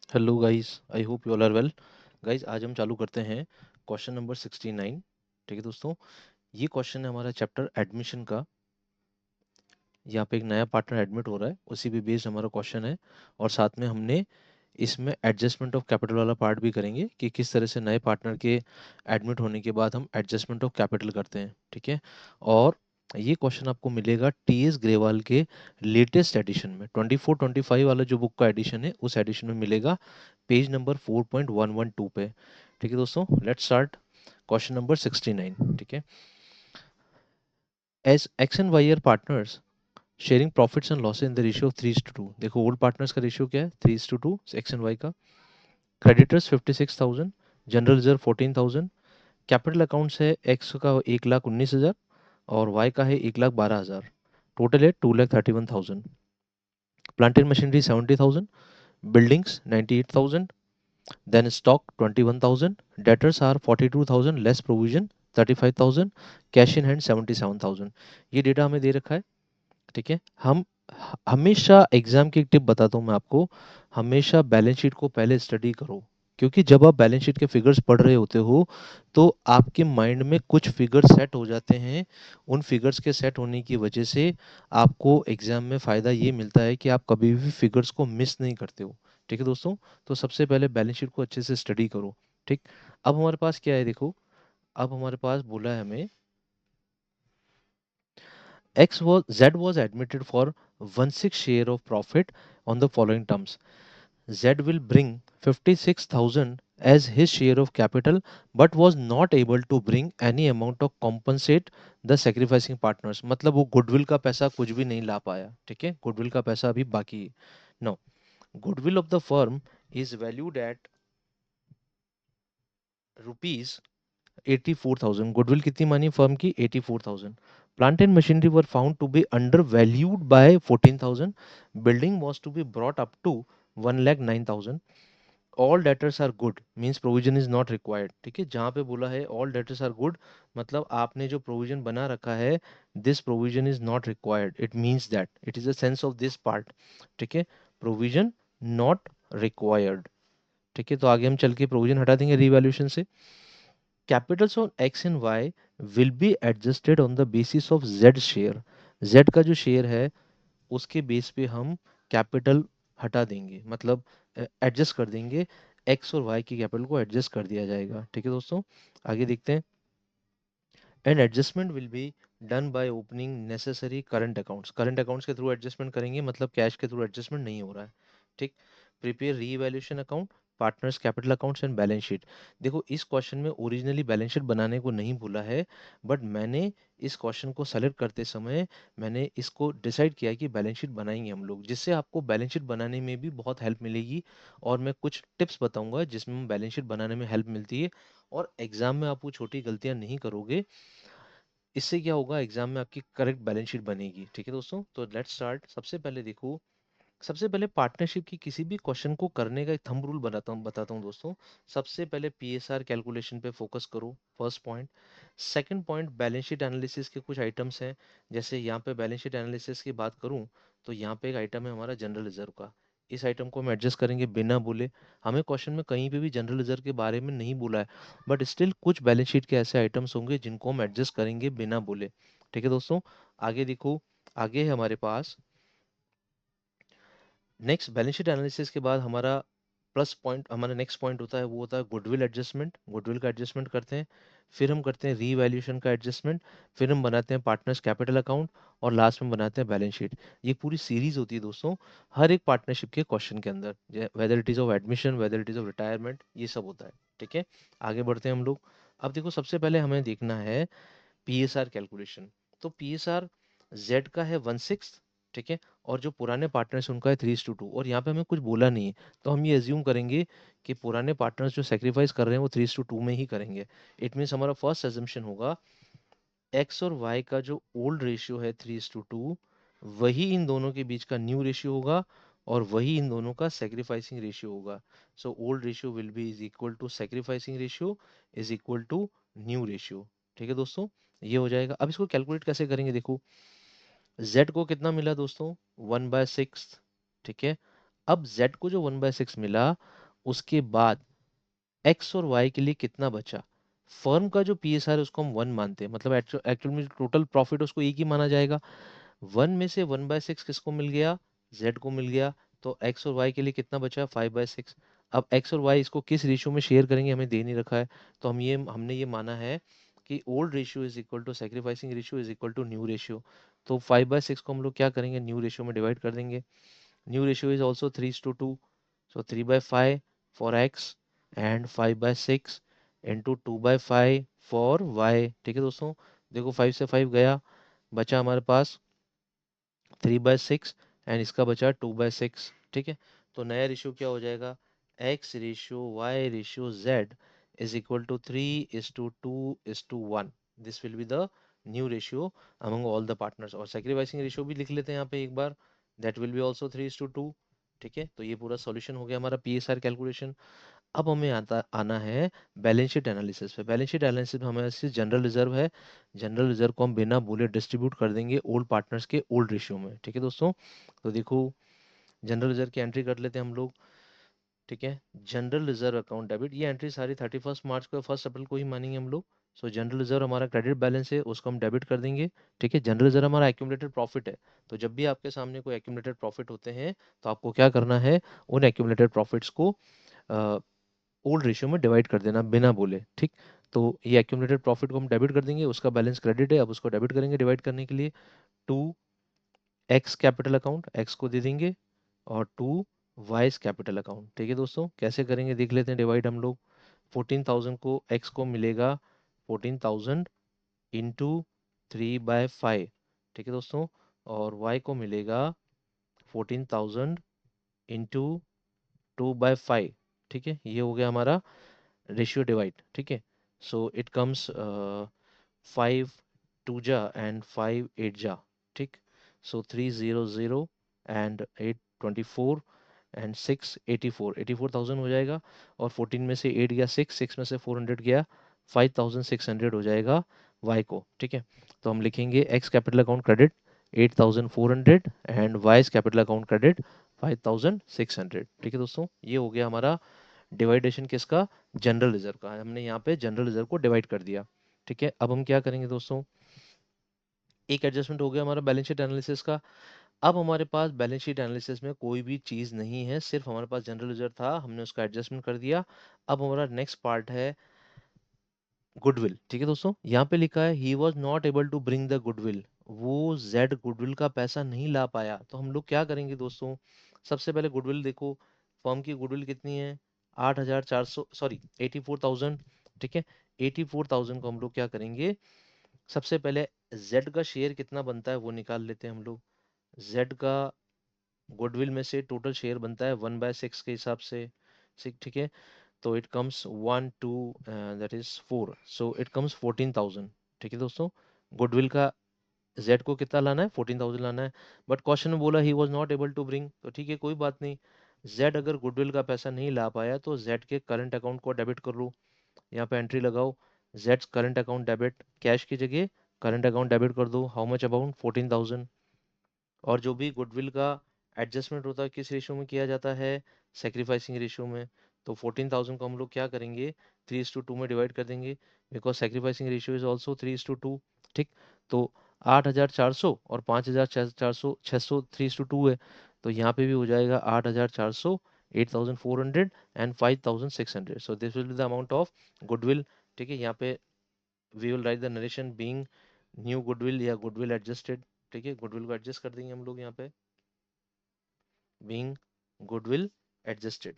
Hello guys, I hope you all are well. Guys, आज हम चालू करते हैं क्वेश्चन नंबर 69। ठीक है दोस्तों, ये क्वेश्चन है हमारा चैप्टर एडमिशन का। यहाँ पे एक नया पार्टनर एडमिट हो रहा है, उसी पे बेस्ड हमारा क्वेश्चन है। और साथ में हमने इसमें एडजस्टमेंट ऑफ कैपिटल वाला पार्ट भी करेंगे कि किस तरह से नए पार्टनर के एडमिट होने के बाद हम एडजस्टमेंट ऑफ कैपिटल करते हैं। ठीक है। और ये क्वेश्चन आपको मिलेगा टी एस ग्रेवाल के लेटेस्ट एडिशन में, 24-25 वाला जो बुक का एडिशन है उस एडिशन में मिलेगा, पेज नंबर 4.112 पे। ठीक है दोस्तों, लेट्स स्टार्ट क्वेश्चन नंबर 69। ठीक है। As X and Y are partners sharing profits and losses in the ratio of 3:2। देखो, ओल्ड पार्टनर्स का रेशियो क्या है, 3:2, एक्स एंड वाई का। Creditors 56,000, general reserve 14,000, capital accounts है एक्स का 1,19,000 और वाई का है 1,12,000। टोटल है 2,31,000। Plant and machinery 70,000, buildings 98,000, then stock 21,000, debtors are 42,000, less provision 35,000, cash in hand 77,000। ये डेटा हमें दे रखा है। ठीक है। हम हमेशा एग्जाम की एक टिप बताता हूँ मैं आपको, हमेशा बैलेंस शीट को पहले स्टडी करो। क्योंकि जब आप बैलेंस शीट के फिगर्स पढ़ रहे होते हो तो आपके माइंड में कुछ फिगर्स सेट हो जाते हैं। उन फिगर्स के सेट होने की वजह से आपको एग्जाम में फ़ायदा ये मिलता है कि आप कभी भी फिगर्स को मिस नहीं करते हो। ठीक है दोस्तों, तो सबसे पहले बैलेंस शीट को अच्छे से स्टडी करो। ठीक। अब हमारे पास क्या है, देखो, अब हमारे पास बोला है हमें Z was admitted for 1/6 share of profit on the following terms. Z will bring 56,000 as his share of capital but was not able to bring any amount of compensate the sacrificing partners। मतलब वो goodwill का पैसा कुछ भी नहीं ला पाया। ठीक है, गुडविल का पैसा अभी बाकी है। No, goodwill of the firm is valued at rupees 84,000। Goodwill कितनी मानी फर्म की, 84,000। Plant and machinery were found to be under valued by 14,000। Building was to be brought up to 1,09,000। All debtors are good means provision is not required. ठीक है, जहाँ पे बोला है all debtors are good, मतलब आपने जो प्रोविजन बना रखा है, this provision is not required, it means that it is the sense of this part. ठीक है, प्रोविजन नॉट रिक्वायर्ड। ठीक है, तो आगे हम चल के प्रोविजन हटा देंगे रिवैल्यूएशन से। Capitals on X and Y will be adjusted on the basis of Z share. Z का जो शेयर है उसके बेस पे हम कैपिटल हटा देंगे, मतलब एडजस्ट कर देंगे। एक्स और वाई की कैपिटल को एडजस्ट कर दिया जाएगा। ठीक है दोस्तों, आगे देखते हैं। And adjustment will be done by opening necessary current accounts. Current accounts के थ्रू एडजस्टमेंट करेंगे, मतलब कैश के थ्रू एडजस्टमेंट नहीं हो रहा है। ठीक। Prepare revaluation account, partners capital accounts and balance sheet. देखो, इस क्वेश्चन में ओरिजिनली बैलेंस शीट बनाने को नहीं बोला है, बट मैंने इस क्वेश्चन को सेलेक्ट करते समय मैंने इसको डिसाइड किया कि बैलेंस शीट बनाएंगे हम लोग, जिससे आपको बैलेंस शीट बनाने में भी बहुत हेल्प मिलेगी। और मैं कुछ टिप्स बताऊंगा जिसमें बैलेंस शीट बनाने में हेल्प मिलती है, और एग्जाम में आप वो छोटी गलतियां नहीं करोगे। इससे क्या होगा, एग्जाम में आपकी करेक्ट बैलेंस शीट बनेगी। ठीक है दोस्तों, तो लेट्स स्टार्ट। सबसे पहले देखो, सबसे पहले पार्टनरशिप की किसी भी क्वेश्चन को करने का एक थंब रूल बताता हूँ दोस्तों। सबसे पहले पीएसआर कैलकुलेशन पे फोकस करो, first point. Second point, balance sheet analysis के कुछ आइटम्स हैं। जैसे यहाँ पे बैलेंस शीट एनालिसिस की बात करूँ तो यहाँ पे एक आइटम है हमारा जनरल रिजर्व का। इस आइटम को हम एडजस्ट करेंगे बिना बोले। हमें क्वेश्चन में कहीं पे भी जनरल रिजर्व के बारे में नहीं बोला है, बट स्टिल कुछ बैलेंस शीट के ऐसे आइटम्स होंगे जिनको हम एडजस्ट करेंगे बिना बोले। ठीक है दोस्तों, आगे देखो। आगे है हमारे पास नेक्स्ट, बैलेंस शीट एनालिसिस के बाद हमारा प्लस पॉइंट, हमारा नेक्स्ट पॉइंट होता है, वो होता है गुडविल एडजस्टमेंट। गुडविल का एडजस्टमेंट करते हैं, फिर हम करते हैं रीवैल्यूएशन का एडजस्टमेंट, फिर हम बनाते हैं पार्टनर्स कैपिटल अकाउंट, और लास्ट में बनाते हैं बैलेंस शीट। ये पूरी सीरीज होती है दोस्तों, हर एक पार्टनरशिप के क्वेश्चन के अंदर, whether it is of admission, whether it is of retirement, ये सब होता है। ठीक है, आगे बढ़ते हैं हम लोग। अब देखो, सबसे पहले हमें देखना है पीएसआर कैलकुलेशन। तो पीएसआर जेड का है 1/6। ठीक है, और जो पुराने पार्टनर्स उनका है 3:2, और यहाँ पे हमें कुछ बोला नहीं है, तो हम ये एज्यूम करेंगे कि पुराने पार्टनर्स जो सेक्रीफाइस कर रहे हैं वो 3:2 में ही करेंगे। इट मीन्स हमारा फर्स्ट एजम्पशन होगा एक्स और वाई का जो ओल्ड रेशियो है 3:2, वही इन दोनों के बीच का न्यू रेशियो होगा, और वही इन दोनों का सेक्रीफाइसिंग रेशियो होगा। So old ratio will be is equal to sacrificing ratio is equal to new ratio. ठीक है दोस्तों, ये हो जाएगा। अब इसको कैलकुलेट कैसे करेंगे, देखो, z को कितना मिला दोस्तों, 1/6। ठीक है, अब z को जो 1/6 मिला, उसके बाद x और y के लिए कितना बचा। फर्म का जो पीएसआर है उसको हम 1 मानते हैं, मतलब एक्चुअल में टोटल प्रॉफिट उसको एक ही माना जाएगा। 1 में से 1/6 किसको मिल गया, z को मिल गया। तो x और y के लिए कितना बचा, 5/6। अब x और y इसको किस रेशियो में शेयर करेंगे हमें दे नहीं रखा है, तो हमने ये माना है कि old ratio is equal to sacrificing ratio is equal to new ratio. तो 5/6 को हम लोग क्या करेंगे, न्यू रेशियो में डिवाइड कर देंगे। New ratio is also 3:2, so 3/5 for x and 5/6 into 2/5 for y। ठीक है दोस्तों, देखो 5 से 5 गया, बचा हमारे पास 3/6 एंड इसका बचा 2/6। ठीक है, तो नया रेशियो क्या हो जाएगा, x ratio y ratio z is equal to 3:2:1। This will be the new ratio among all the partners. और सैक्रिफाइसिंग रेशियो भी लिख लेते हैं यहाँ पे एक बार, दैट विल बी ऑल्सो 3:2। ठीक है, तो ये पूरा सॉल्यूशन हो गया हमारा पीएसआर कैलकुलेशन। अब हमें आना है बैलेंस शीट एनालिसिस पे। बैलेंस शीट एनालिसिस में हमारे पास जनरल रिजर्व है। जनरल रिजर्व को हम बिना बोले डिस्ट्रीब्यूट कर देंगे ओल्ड पार्टनर्स के ओल्ड रेशियो में। ठीक है दोस्तों, तो देखो जनरल रिजर्व की एंट्री कर लेते हैं हम लोग। ठीक है, जनरल रिजर्व अकाउंट डेबिट, ये एंट्री सारी 31 मार्च को, 1 अप्रैल को ही मानेंगे हम लोग। सो जनरल रिजर्व हमारा क्रेडिट बैलेंस है, उसको हम डेबिट कर देंगे। ठीक है, जनरल रिजर्व हमारा एक्यूमुलेटेड प्रॉफिट है। तो जब भी आपके सामने कोई एक्यूमुलेटेड प्रॉफिट होते हैं, तो आपको क्या करना है, उन एक्यूमुलेटेड प्रॉफिट्स को ओल्ड रेशियो में डिवाइड कर देना बिना बोले। ठीक, तो ये एक्यूमुलेटेड प्रॉफिट को हम डेबिट कर देंगे, उसका बैलेंस क्रेडिट है, अब उसको डेबिट करेंगे डिवाइड करने के लिए। To X capital account, X को दे देंगे, और टू वाइज कैपिटल अकाउंट। ठीक है दोस्तों, कैसे करेंगे देख लेते हैं डिवाइड हम लोग। 14,000 को एक्स को मिलेगा 14,000 इंटू 3/5। ठीक है दोस्तों, और वाई को मिलेगा 14,000 इंटू 2/5। ठीक है, ये हो गया हमारा रेशियो डिवाइड। ठीक है, सो इट कम्स 5 2 जा एंड 5 8 जा। ठीक, सो 300 एंड 824 एंड 684, 84,000 हो जाएगा। और 14 में से 8 गया, 6 में से 400 गया, 5,600 हो जाएगा y को। ठीक है, तो हम लिखेंगे x capital account credit 8,400 and y capital account credit 5,600। ठीक है दोस्तों, ये हो गया हमारा डिवाइडेशन किसका, जनरल रिजर्व का। हमने यहाँ पे जनरल रिजर्व को डिवाइड कर दिया। ठीक है, अब हम क्या करेंगे दोस्तों, एक एडजस्टमेंट हो गया हमारा बैलेंस शीट एनालिसिस का। अब हमारे पास बैलेंस शीट एनालिसिस में कोई भी चीज नहीं है, सिर्फ हमारे पास जनरल रिजर्व था, हमने उसका एडजस्टमेंट कर दिया। अब हमारा नेक्स्ट पार्ट है गुडविल। ठीक है दोस्तों, यहाँ पे लिखा है he was not able to bring the goodwill, वो जेड गुडविल का पैसा नहीं ला पाया। तो हम लोग क्या करेंगे दोस्तों, सबसे पहले गुडविल देखो, फर्म की गुडविल कितनी है, 8,400, सॉरी 84,000। ठीक है, 84,000 को हम लोग क्या करेंगे, सबसे पहले जेड का शेयर कितना बनता है वो निकाल लेते हैं हम लोग। जेड का गुडविल में से टोटल शेयर बनता है 1/6 के हिसाब से। ठीक है, तो it comes 1 2 that is 4, so it comes 14,000। ठीक है दोस्तों, गुडविल का जेड को कितना लाना है, 14,000 लाना है। बट क्वेश्चन में बोला he was not able to bring, तो ठीक है कोई बात नहीं। जेड अगर गुडविल का पैसा नहीं ला पाया तो जेड के करंट अकाउंट को डेबिट कर लो। यहाँ पे एंट्री लगाओ, Z current account debit, cash की जगह करंट अकाउंट डेबिट कर दो। How much amount, 14,000। और जो भी गुडविल का एडजस्टमेंट होता है किस रेशियो में किया जाता है, सेक्रीफाइसिंग रेशियो में। तो 14,000 को हम लोग क्या करेंगे, 3:2 में डिवाइड कर देंगे, because sacrificing ratio is also 3:2। ठीक, तो 8,400 और 5,400, 600 3:2 है, तो यहाँ पे भी हो जाएगा 8,400, 8,400 and 5,600। So this will be the amount of goodwill. ठीक है, यहाँ पे we will write the narration being new goodwill या गुडविल एडजस्टेड। ठीक है, गुडविल को एडजस्ट कर देंगे हम लोग यहाँ पे, being goodwill adjusted.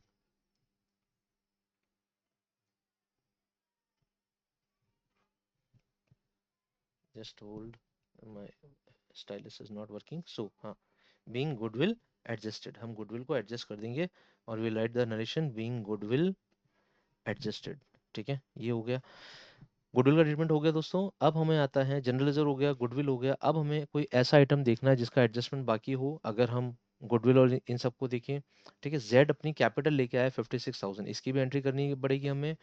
Just hold, my stylus is not working, so हाँ, बीइंग गुडविल एडजस्टेड, हम गुडविल को एडजस्ट कर देंगे और we write the narration being goodwill adjusted. ठीक है, ये हो गया गुडविल का ट्रीटमेंट हो गया दोस्तों। अब हमें आता है जनरल रिजर्व हो गया, गुडविल हो गया। अब हमें कोई ऐसा आइटम देखना है जिसका एडजस्टमेंट बाकी हो। अगर हम गुडविल और इन सबको देखें, ठीक है, जेड अपनी कैपिटल लेके आया 56,000, इसकी भी एंट्री करनी पड़ेगी हमें।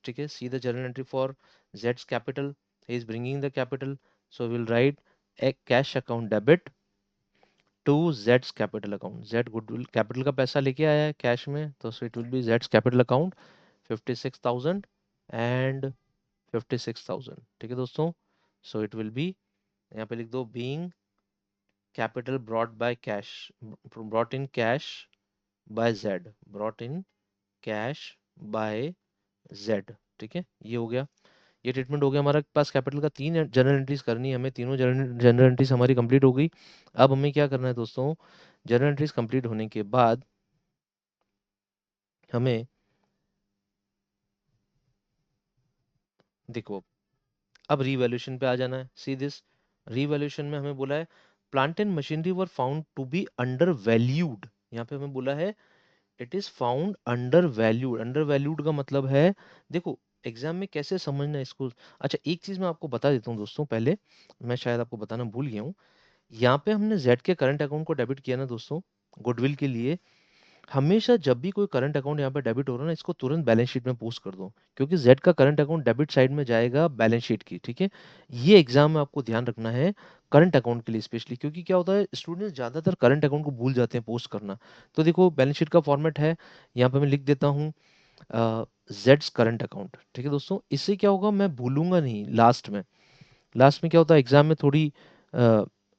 ठीक है, see the journal entry for Jades capital, he is bringing the capital, so will write A cash account debit to Jades capital account. Z goodwill capital का पैसा लेके आया है कैश में, तो so it will be Jades capital account 56,000 and 56,000। ठीक है दोस्तों, सो इट विल बी, यहाँ पे लिख दो being capital brought by cash, brought in cash by Z, brought in cash by Z. ठीक है, ये हो गया, ये ट्रीटमेंट हो गया। हमारे पास कैपिटल का 3 जर्नल एंट्रीज करनी है हमें, तीनों जर्नल एंट्रीज हमारी कंप्लीट हो गई। अब हमें क्या करना है दोस्तों, जर्नल एंट्रीज कंप्लीट होने के बाद हमें देखो, अब रीवैल्यूएशन पे आ जाना है। सी दिस, रीवैल्यूएशन में हमें बोला है plant and machinery were found to be under valued. यहाँ पे हमें बोला है it is found under valued. Under valued का मतलब है, देखो एग्जाम में कैसे समझना है इसको। अच्छा, एक चीज मैं आपको बता देता हूँ दोस्तों, पहले मैं शायद आपको बताना भूल गया हूँ। यहाँ पे हमने जेड के करंट अकाउंट को डेबिट किया ना दोस्तों, गुडविल के लिए। हमेशा जब भी कोई करंट अकाउंट यहाँ पे डेबिट हो रहा है ना, इसको तुरंत बैलेंस शीट में पोस्ट कर दो, क्योंकि जेड का करंट अकाउंट डेबिट साइड में जाएगा बैलेंस शीट की। ठीक है, ये एग्जाम में आपको ध्यान रखना है करंट अकाउंट के लिए स्पेशली, क्योंकि क्या होता है स्टूडेंट ज्यादातर करंट अकाउंट को भूल जाते हैं पोस्ट करना। तो देखो बैलेंस शीट का फॉर्मेट है, यहाँ पे मैं लिख देता हूँ जेड्स करंट अकाउंट। ठीक है दोस्तों, इससे क्या होगा मैं भूलूंगा नहीं। लास्ट में, लास्ट में क्या होता है एग्जाम में थोड़ी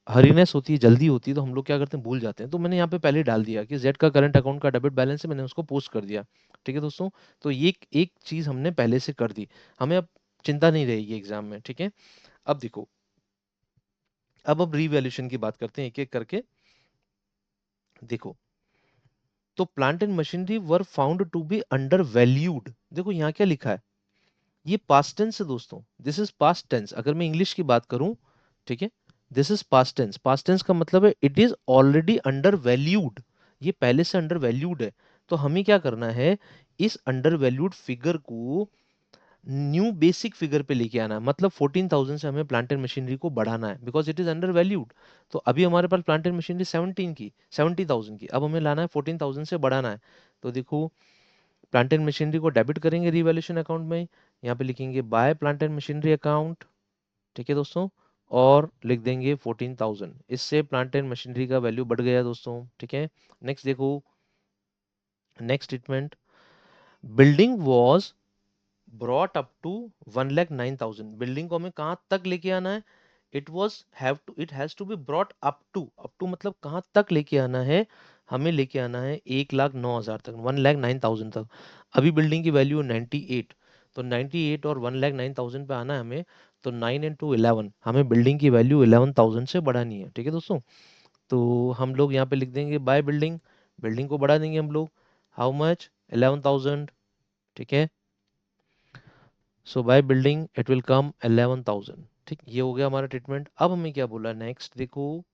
हरीनेस होती है, जल्दी होती है, तो हम लोग क्या करते हैं भूल जाते हैं। तो मैंने यहाँ पे पहले ही डाल दिया कि जेड का करंट अकाउंट का डेबिट बैलेंस है, मैंने उसको पोस्ट कर दिया। ठीक है दोस्तों, तो ये एक चीज हमने पहले से कर दी, हमें अब चिंता नहीं रहेगी एग्जाम में। ठीक है, अब देखो, अब रीवैल्यूएशन की बात करते हैं एक एक करके। देखो, तो plant and machinery were found to be under valued. देखो यहाँ क्या लिखा है, ये पास्ट टेंस है दोस्तों, दिस इज पास्ट टेंस। अगर मैं इंग्लिश की बात करूं, ठीक है, this is past tense. Past tense का मतलब है it is already under valued, ये पहले से अंडर वैल्यूड है। तो हमें क्या करना है, इस अंडर वैल्यूड फिगर को न्यू बेसिक फिगर पे लेके आना है। मतलब 14,000 से हमें प्लांट एंड मशीनरी को बढ़ाना है, because it is under valued. तो अभी हमारे पास प्लांट एंड मशीनरी 70,000 की, अब हमें लाना है 14,000 से बढ़ाना है। तो देखो, प्लांट एंड मशीनरी को डेबिट करेंगे रिवैल्यूएशन अकाउंट में, यहाँ पे लिखेंगे by plant and machinery account. ठीक है दोस्तों, और लिख देंगे 14,000, इससे प्लांट एंड मशीनरी का वैल्यू बढ़ गया दोस्तों। ठीक है, नेक्स्ट देखो, next statement, building was brought up to 1,09,000। Building को हमें कहाँ तक लेके आना है, it has to be brought up to मतलब कहाँ तक लेके आना है, हमें लेके आना है 1,09,000 तक, 1,09,000 तक। अभी बिल्डिंग की वैल्यू 98, तो 98 और 1,09,000 पे आना है हमें। तो 9 इंटू 11, हमें बिल्डिंग की वैल्यू 11,000 से बढ़ानी है। ठीक है दोस्तों, तो हम लोग यहाँ पे लिख देंगे बाय बिल्डिंग, बिल्डिंग को बढ़ा देंगे हम लोग, हाउ मच, 11,000। ठीक है, so by building it will come 11,000। ठीक, ये हो गया हमारा ट्रीटमेंट। अब हमें क्या बोला नेक्स्ट, देखो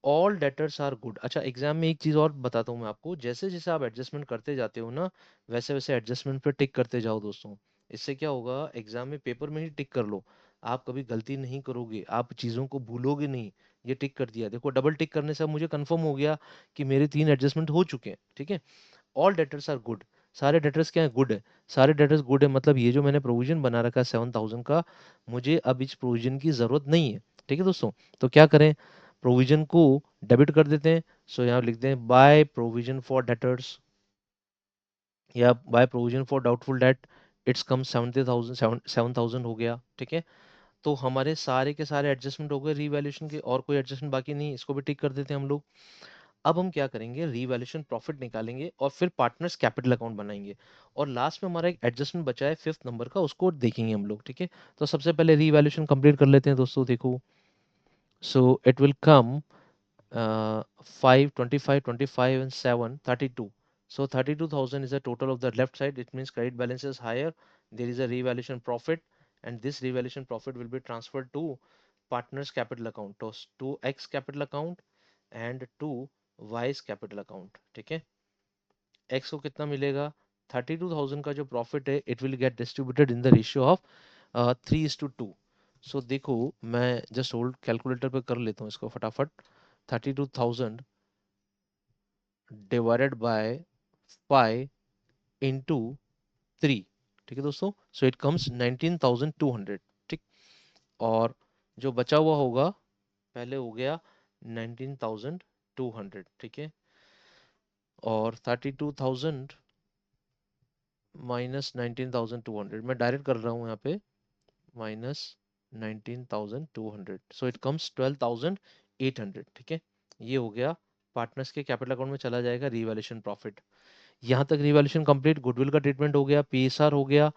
ऑल डेटर्स आर गुड। अच्छा, एग्जाम में एक चीज और बताता हूँ मैं आपको, जैसे जैसे आप एडजस्टमेंट करते जाते हो ना, वैसे वैसे एडजस्टमेंट पे टिक करते जाओ दोस्तों। इससे क्या होगा, एग्जाम में पेपर में ही टिक कर लो, आप कभी गलती नहीं करोगे, आप चीजों को भूलोगे नहीं। ये टिक कर दिया, देखो डबल टिक करने से अब मुझे कंफर्म हो गया कि मेरे 3 एडजस्टमेंट हो चुके हैं। ठीक है, ऑल डेटर्स आर गुड, सारे डेटर्स क्या है, गुड है। सारे डेटर्स गुड है मतलब ये जो मैंने प्रोविजन बना रखा है 7,000 का, मुझे अब इस प्रोविजन की जरूरत नहीं है। ठीक है दोस्तों, तो क्या करें, प्रोविजन को डेबिट कर देते हैं। सो यहाँ लिखते हैं बाय प्रोविजन फॉर डेटर्स, या by provision for doubtful debt, it's कम 70,000, 7,000 हो गया। ठीक है, तो हमारे सारे के सारे एडजस्टमेंट हो गए रीवैल्यूएशन के, और कोई एडजस्टमेंट बाकी नहीं, इसको भी टिक कर देते हैं हम लोग। अब हम क्या करेंगे, रीवैल्यूएशन प्रॉफिट निकालेंगे और फिर पार्टनर्स कैपिटल अकाउंट बनाएंगे, और लास्ट में हमारा एक एडजस्टमेंट बचा है 5th नंबर का, उसको देखेंगे हम लोग। ठीक है, तो सबसे पहले रीवैल्यूएशन कंप्लीट कर लेते हैं दोस्तों। देखो, so it will come 5, 25, 25 and 7, 32. So 32,000 is the total of the left side. It means credit balance is higher. There is a revaluation profit, and this revaluation profit will be transferred to partners capital account, to X capital account and to Y's capital account. ठीक है, X को कितना मिलेगा, 32,000 का जो profit है it will get distributed in the ratio of 3:2। सो देखो, मैं जस्ट होल्ड कैलकुलेटर पे कर लेता हूँ इसको फटाफट। 32,000 डिवाइडेड बाय 5 इंटू 3। ठीक है दोस्तों, सो इट कम्स 19,200। ठीक, और जो बचा हुआ होगा, पहले हो गया 19,200, ठीक है, और 32,000 माइनस 19,200, मैं डायरेक्ट कर रहा हूँ यहाँ पे, माइनस 19,200, सो इट कम्स 12,800, ठीक है। ये हो गया, पार्टनर्स के कैपिटल अकाउंट में चला जाएगा रिवैल्यूएशन प्रॉफिट। यहाँ तक रिवैल्यूएशन कंप्लीट, गुडविल का ट्रीटमेंट हो गया, पीएसआर हो गया।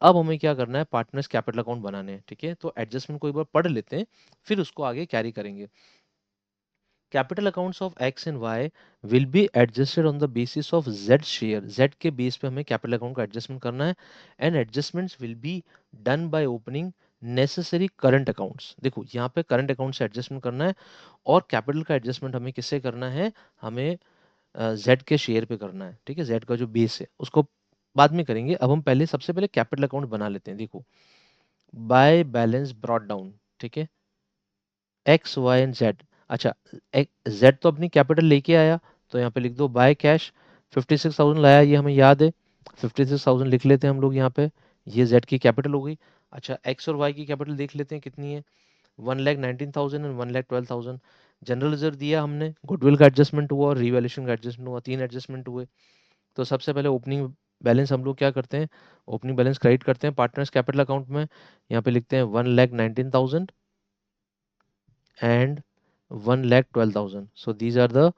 अब हमें क्या करना है, पार्टनर्स कैपिटल अकाउंट बनाने हैं, ठीक है। तो एडजस्टमेंट को एक बार पढ़ लेते हैं, फिर उसको आगे कैरी करेंगे। Capital accounts of X and Y will be adjusted on the basis of Z share, Z के बेस पे हमें कैपिटल अकाउंट का एडजस्टमेंट करना है। And adjustments will be done by opening necessary current accounts. देखो यहाँ पे करंट अकाउंट से एडजस्टमेंट करना है, और कैपिटल का एडजस्टमेंट हमें किससे करना है, हमें जेड के शेयर पे करना है, ठीक है। जेड का जो बेस है उसको बाद में करेंगे, अब हम पहले सबसे पहले कैपिटल अकाउंट बना लेते हैं। देखो, बाय बैलेंस ब्रॉट डाउन, ठीक है, एक्स वाई एंड जेड। अच्छा, जेड तो अपनी कैपिटल लेके आया, तो यहाँ पे लिख दो बाय कैश, 56,000 लाया, ये हमें याद है, 56,000 लिख लेते हैं हम लोग यहाँ पे, ये जेड की कैपिटल हो गई। अच्छा, एक्स और वाई की कैपिटल देख लेते हैं कितनी है, 1,19,000 एंड 1,12,000। जनरल रिजर्व दिया हमने, गुडविल का एडजस्टमेंट हुआ और रिवैल्यूएशन का एडजस्टमेंट हुआ, तीन एडजस्टमेंट हुए। तो सबसे पहले ओपनिंग बैलेंस हम लोग क्या करते हैं, ओपनिंग बैलेंस क्रेडिट करते हैं पार्टनर्स कैपिटल अकाउंट में, यहाँ पे लिखते हैं 1,19,000 and 1,12,000। So these are the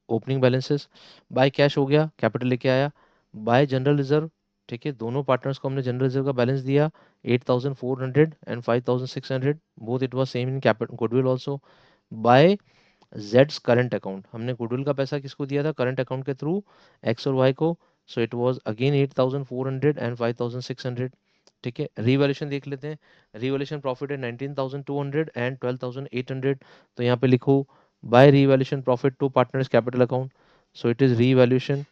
opening balances. By cash हो गया, कैपिटल लेके आया। बाय जनरल रिजर्व, ठीक है, दोनों पार्टनर्स को हमने जनरल रिजर्व का बैलेंस दिया, 8,400 and 5,600, both it was same in capital goodwill also. By जेड्स करंट अकाउंट, हमने गुडविल का पैसा किसको दिया था, करंट अकाउंट के थ्रू, एक्स और वाई को। So it was again 8,400 and 5,600, ठीक है। रिवैल्यूएशन देख लेते हैं, रिवैल्यूएशन प्रॉफिट है 19,200 एंड 12,800। तो यहाँ पे लिखो by revaluation profit to partners capital account, so it is revaluation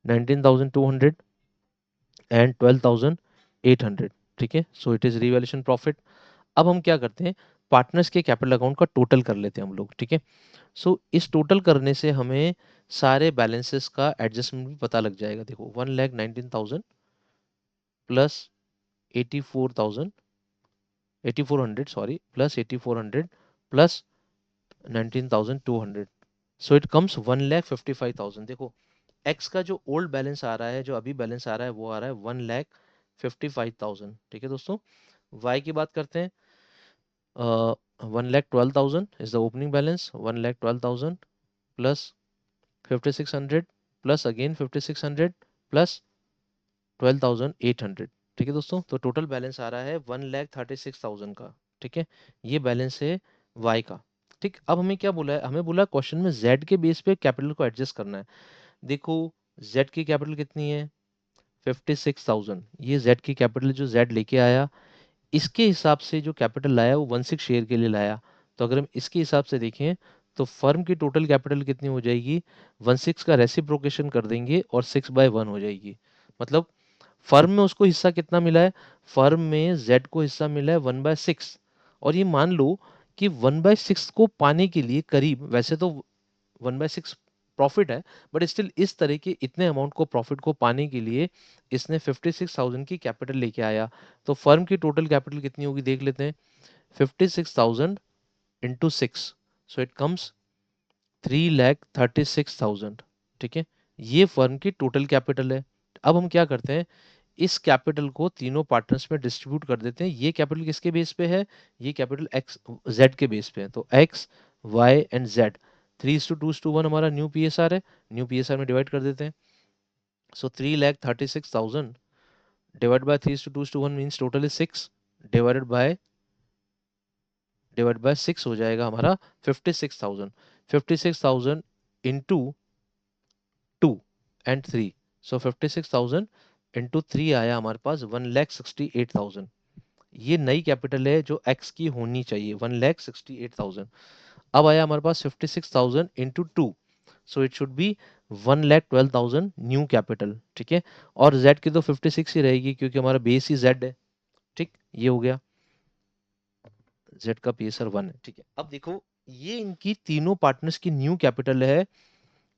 19,200 and 12,800, ठीक है। So it is revaluation profit. अब हम क्या करते हैं, पार्टनर्स के कैपिटल अकाउंट का टोटल कर लेते हैं हम लोग, ठीक है। सो इस टोटल करने से हमें सारे बैलेंसेस का एडजस्टमेंट भी पता लग जाएगा। देखो, 1,19,000 plus 84,000, 8,400, sorry, plus 8,400 plus 19,200, so it comes 1,55,000। देखो, एक्स का जो ओल्ड बैलेंस आ रहा है, जो अभी बैलेंस आ रहा है, वो आ रहा है 1,55,000, ठीक है दोस्तों। वाई की बात करते हैं, 1,12,000 is the opening balance, 1,12,000 plus 5,600 plus again 5,600 plus 12,800, ठीक है दोस्तों। तो टोटल बैलेंस आ रहा है 1,36,000 का, ठीक है। ये बैलेंस है वाई का, ठीक। अब हमें क्या बोला है, हमें बोला क्वेश्चन में जेड के बेस पे कैपिटल को एडजस्ट करना है। देखो, जेड की कैपिटल कितनी है, 56,000, ये जेड की कैपिटल जो जेड लेके आया, इसके हिसाब से जो कैपिटल लाया वो 16 शेयर के लिए लाया। तो अगर हम इसके हिसाब से देखें, तो फर्म की टोटल कैपिटल कितनी हो जाएगी, 16 का रेसिप्रोकेशन कर देंगे और 6/1 हो जाएगी। मतलब फर्म में उसको हिस्सा कितना मिला है, फर्म में जेड को हिस्सा मिला है 1/6। और ये मान लो कि 1/6 को पाने के लिए करीब, वैसे तो 1/6 प्रॉफिट है, बट स्टिल इस तरह के इतने अमाउंट को, प्रॉफिट को पाने के लिए इसने 56,000 की कैपिटल लेके आया। तो फर्म की टोटल कैपिटल कितनी होगी देख लेते हैं, 56,000 इंटू 6, सो इट कम्स 3,36,000, ठीक है। ये फर्म की टोटल कैपिटल है। अब हम क्या करते हैं, इस कैपिटल को तीनों पार्टनर्स में डिस्ट्रीब्यूट कर देते हैं। ये कैपिटल किसके बेस पे है, ये कैपिटल एक्स जेड के बेस पे है। तो एक्स वाई एंड जेड, 3:2:1 हमारा न्यू पीएसआर है, न्यू पीएसआर में डिवाइड कर देते हैं। सो 3,36,000 divide by 3:2:1 means total is 6, divide by 6 हो जाएगा हमारा 56,000। 56,000 इंटू 2 एंड 3, सो 56,000 इंटू 3 आया हमारे पास 1,68,000। ये नई कैपिटल है जो एक्स की होनी चाहिए, 1,68,000। अब आया हमारे पास 56,000 into 2, so it should be 1,12,000 new capital, ठीक है। और जेड की तो 56 ही रहेगी क्योंकि हमारा बेस ही जेड है, ठीक। ये हो गया, जेड का पीएसआर 1 है, ठीक है। अब देखो, ये इनकी तीनों पार्टनर्स की न्यू कैपिटल है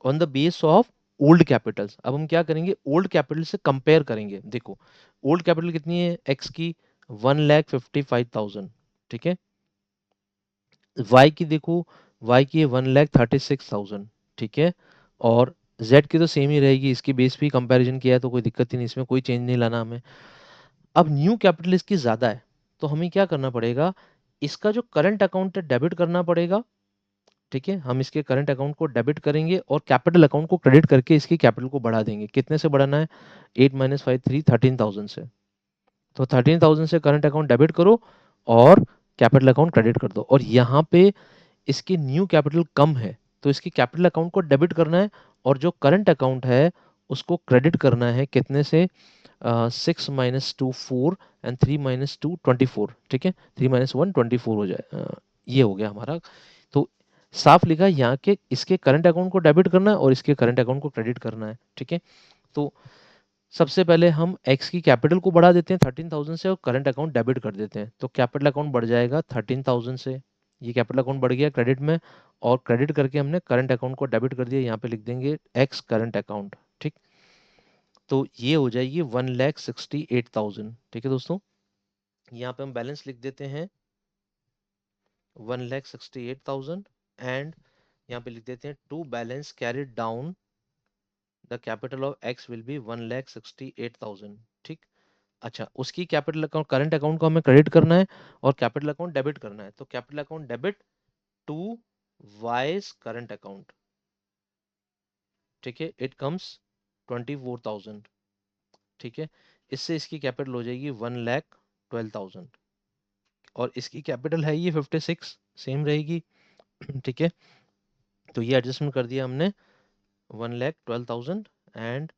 on the base of old Capitals. अब हम क्या करेंगे, ओल्ड कैपिटल से कंपेयर करेंगे। देखो, ओल्ड कैपिटल कितनी है एक्स की, 1,55,000, ठीक है। वाई की देखो वाई की 1,36,000, ठीक है। और जेड की तो सेम ही रहेगी, इसकी बेस पे कंपैरिजन किया है तो कोई दिक्कत ही नहीं, इसमें कोई चेंज नहीं लाना हमें। अब न्यू कैपिटल इसकी ज़्यादा है, तो हमें क्या करना पड़ेगा, इसका जो करंट अकाउंट है डेबिट करना पड़ेगा, ठीक है। हम इसके करंट अकाउंट को डेबिट करेंगे और कैपिटल अकाउंट को क्रेडिट करके इसकी कैपिटल को बढ़ा देंगे। कितने से बढ़ाना है, 8 - 5 3 13,000 से। तो 13,000 से करंट अकाउंट डेबिट करो और कैपिटल अकाउंट क्रेडिट कर दो। और यहाँ पे इसकी न्यू कैपिटल कम है, तो इसकी कैपिटल अकाउंट को डेबिट करना है और जो करंट अकाउंट है उसको क्रेडिट करना है। कितने से, 6 - 2 4 एंड 3 - 2 24, ठीक है। 3 - 1 24 हो जाए, ये हो गया हमारा। तो साफ लिखा है यहाँ के, इसके करंट अकाउंट को डेबिट करना है और इसके करंट अकाउंट को क्रेडिट करना है, ठीक है। तो सबसे पहले हम एक्स की कैपिटल को बढ़ा देते हैं 13,000 से और करंट अकाउंट डेबिट कर देते हैं, तो कैपिटल अकाउंट बढ़ जाएगा 13,000 से। ये कैपिटल अकाउंट बढ़ गया क्रेडिट में, और क्रेडिट करके हमने करंट अकाउंट को डेबिट कर दिया, यहाँ पे लिख देंगे एक्स करंट अकाउंट, ठीक। तो ये हो जाएगी 1,68,000, ठीक है दोस्तों। यहाँ पे हम बैलेंस लिख देते हैं 1,68,000, एंड यहाँ पे लिख देते हैं to balance carried down the capital of X will be 1,68,000, ठीक। अच्छा, उसकी कैपिटल अकाउंट, करंट अकाउंट को हमें क्रेडिट करना है और कैपिटल अकाउंट डेबिट करना है, तो capital account debit to Y's current account, ठीक है। इट कम्स 24,000, ठीक है। इससे इसकी कैपिटल हो जाएगी 1,12,000 और इसकी कैपिटल है ये 56, सेम रहेगी, ठीक है। तो ये एडजस्टमेंट कर दिया हमने 1,12,000 एंड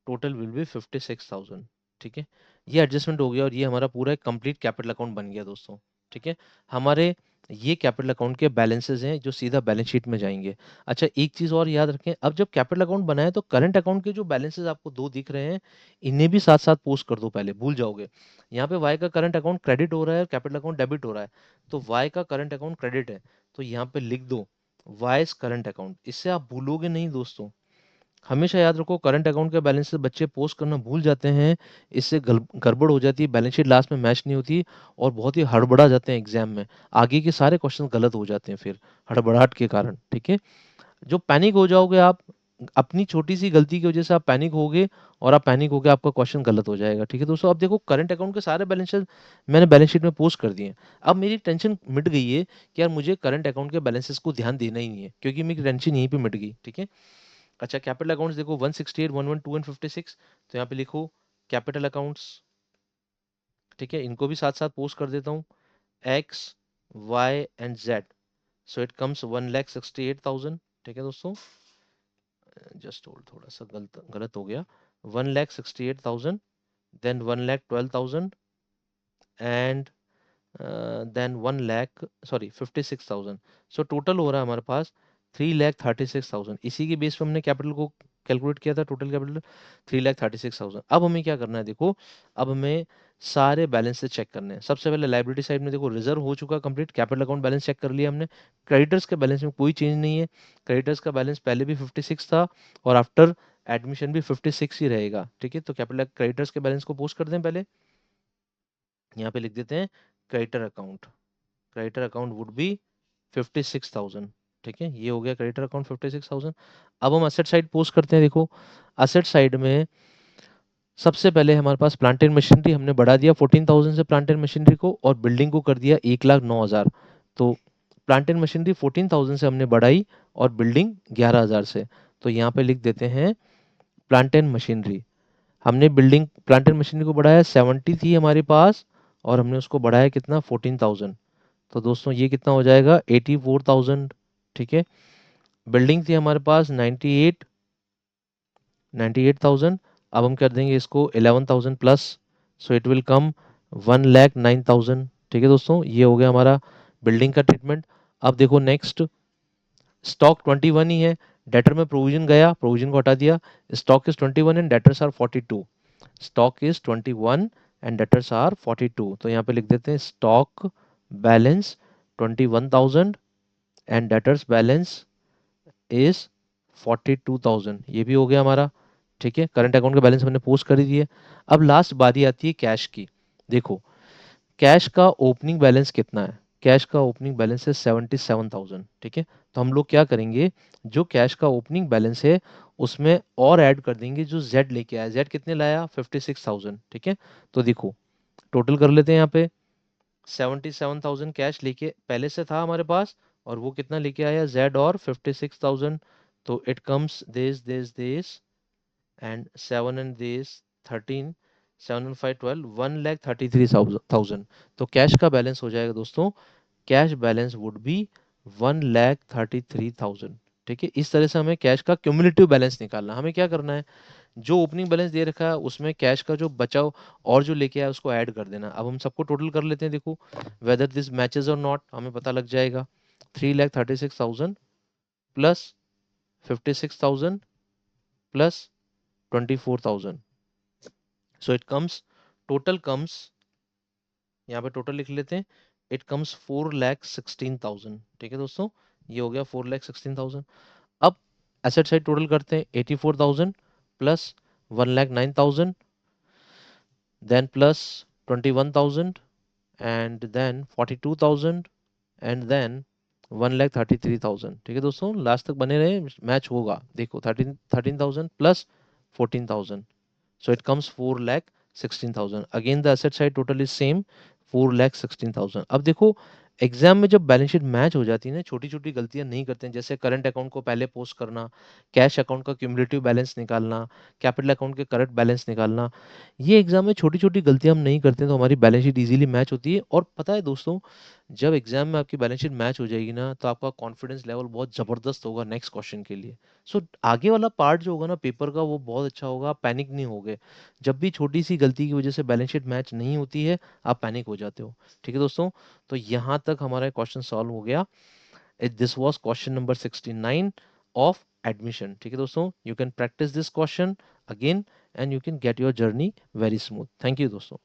टोटल विल बी 56,000, ठीक है। ये एडजस्टमेंट हो गया और ये हमारा पूरा एक कंप्लीट कैपिटल अकाउंट बन गया दोस्तों, ठीक है। हमारे ये कैपिटल अकाउंट के बैलेंसेस हैं जो सीधा बैलेंस शीट में जाएंगे। अच्छा, एक चीज़ और याद रखें, अब जब कैपिटल अकाउंट बनाए तो करंट अकाउंट के जो बैलेंसेस आपको दो दिख रहे हैं, इन्हें भी साथ साथ पोस्ट कर दो, पहले भूल जाओगे। यहाँ पे वाई का करंट अकाउंट क्रेडिट हो रहा है, कैपिटल अकाउंट डेबिट हो रहा है, तो वाई का करंट अकाउंट क्रेडिट है, तो यहाँ पे लिख दो वाइज करंट अकाउंट, इससे आप भूलोगे नहीं दोस्तों। हमेशा याद रखो, करंट अकाउंट के बैलेंस से बच्चे पोस्ट करना भूल जाते हैं, इससे गड़बड़ हो जाती है, बैलेंस शीट लास्ट में मैच नहीं होती और बहुत ही हड़बड़ा जाते हैं एग्जाम में, आगे के सारे क्वेश्चन गलत हो जाते हैं फिर हड़बड़ाहट के कारण, ठीक है। जो पैनिक हो जाओगे आप, अपनी छोटी सी गलती की वजह से आप पैनिक होगे और आप पैनिक होगे, आपका क्वेश्चन गलत हो जाएगा, ठीक है दोस्तों। अब देखो, करंट अकाउंट के सारे बैलेंसेस मैंने बैलेंस शीट में पोस्ट कर दिए हैं। अब मेरी टेंशन मिट गई है कि यार मुझे करंट अकाउंट के बैलेंसेस को ध्यान देना ही नहीं है, क्योंकि मेरी टेंशन यहीं पे मिट गई, ठीक है। अच्छा, कैपिटल अकाउंट्स देखो 168 112 एंड 56, तो यहाँ पे लिखो कैपिटल अकाउंट्स, ठीक है। इनको भी साथ साथ पोस्ट कर देता हूँ, X Y and Z, so it comes 1,68,000, ठीक है दोस्तों। जस्ट होल्ड, थोड़ा सा गलत गलत हो गया, 1,68,000, then 1,12,000 and then 1 lakh, sorry 56,000। So total हो रहा है हमारे पास 3,36,000। इसी के बेस पे हमने कैपिटल को कैलकुलेट किया था, टोटल कैपिटल 3,36,000। अब हमें क्या करना है, देखो, अब हमें सारे बैलेंस से चेक करने हैं। सबसे पहले लाइबिलिटी साइड में देखो, रिजर्व हो चुका complete, capital account balance check कर लिया हमने। क्रेडिटर्स के बैलेंस में कोई चेंज नहीं है, क्रेडिटर्स का बैलेंस पहले भी 56 था और आफ्टर एडमिशन भी 56 ही रहेगा, ठीक है। तो कैपिटल क्रेडिटर्स के बैलेंस को पोस्ट कर दें पहले, यहाँ पे लिख देते हैं creditor account, creditor account would be 56,000, ठीक है। ये हो गया क्रेडिटर अकाउंट 56,000। अब हम असेट साइड पोस्ट करते हैं, देखो असेट साइड में सबसे पहले हमारे पास प्लांट एंड मशीनरी हमने बढ़ा दिया 14,000 से, प्लांट एंड मशीनरी को, और बिल्डिंग को कर दिया 1,09,000। तो प्लांट एंड मशीनरी 14,000 से हमने बढ़ाई और बिल्डिंग 11,000 से, तो यहाँ पे लिख देते हैं प्लांट एंड मशीनरी। हमने बिल्डिंग प्लांट एंड मशीनरी को बढ़ाया, 70 थी हमारे पास और हमने उसको बढ़ाया कितना, 14,000, तो दोस्तों ये कितना हो जाएगा, 84,000, ठीक है। बिल्डिंग थी हमारे पास 98,000, अब हम कर देंगे इसको 11,000 प्लस, सो इट विल कम 1,09,000, ठीक है दोस्तों। ये हो गया हमारा बिल्डिंग का ट्रीटमेंट। अब देखो नेक्स्ट, स्टॉक 21 ही है, डेटर में प्रोविजन गया, प्रोविजन को हटा दिया, stock is 21 and debtors are 42, stock is 21 and debtors are 42, तो यहाँ पे लिख देते हैं stock balance 21,000 and debtors balance is 42,000, ये भी हो गया हमारा, ठीक है। करंट अकाउंट का बैलेंस हमने पोस्ट कर ही दिए। अब लास्ट बारी आती है कैश की। देखो कैश का ओपनिंग बैलेंस कितना है, कैश का ओपनिंग बैलेंस है 77,000, ठीक है। तो हम लोग क्या करेंगे, जो कैश का ओपनिंग बैलेंस है उसमें और ऐड कर देंगे जो जेड लेके आया। जेड कितने लाया, 56,000, ठीक है। तो देखो टोटल कर लेते हैं यहाँ पे, 77,000 कैश लेके पहले से था हमारे पास, और वो कितना लेके आया, जेड और 56,000। तो it comes this and 7 and this 13, 7 and 5 12, 1,33,000। तो कैश का बैलेंस हो जाएगा दोस्तों, कैश बैलेंस वुड बी 1,33,000, ठीक है। इस तरह से हमें कैश का क्यूमुलेटिव बैलेंस निकालना है। हमें क्या करना है, जो ओपनिंग बैलेंस दे रखा है उसमें कैश का जो बचाव और जो लेके आया उसको ऐड कर देना। अब हम सबको टोटल कर लेते हैं, देखो वेदर दिस मैचेस और नॉट, हमें पता लग जाएगा। 3,36,000 plus 56,000 plus 24,000, so it comes, total comes, यहाँ पे टोटल लिख लेते हैं, इट कम्स 4,16,000, ठीक है दोस्तों। ये हो गया 4,16,000। अब एसेट साइड टोटल करते हैं, 84,000 plus 1,09,000, then plus 21,000, and then 42,000, and then 1,33,000, ठीक है दोस्तों। लास्ट तक बने रहे, मैच होगा। देखो 13,000 plus 14,000, so it comes 4,16,000। again the asset side total is same, 4,16,000। अब देखो एग्जाम में जब बैलेंस शीट मैच हो जाती है ना, छोटी छोटी गलतियां नहीं करते हैं, जैसे करंट अकाउंट को पहले पोस्ट करना, कैश अकाउंट का क्यूमुलेटिव बैलेंस निकालना, कैपिटल अकाउंट के करंट बैलेंस निकालना, ये एग्जाम में छोटी छोटी गलतियां हम नहीं करते हैं, तो हमारी बैलेंस शीट इजीली मैच होती है। और पता है दोस्तों, जब एग्जाम में आपकी बैलेंस शीट मैच हो जाएगी ना, तो आपका कॉन्फिडेंस लेवल बहुत जबरदस्त होगा नेक्स्ट क्वेश्चन के लिए। सो आगे वाला पार्ट जो होगा ना पेपर का, वो बहुत अच्छा होगा, पैनिक नहीं होगे। जब भी छोटी सी गलती की वजह से बैलेंस शीट मैच नहीं होती है, आप पैनिक हो जाते हो, ठीक है दोस्तों। तो यहाँ तक हमारा क्वेश्चन सॉल्व हो गया। This was question number 69 of admission, ठीक है दोस्तों। You can practice this question again and you can get your journey very smooth. Thank you दोस्तों।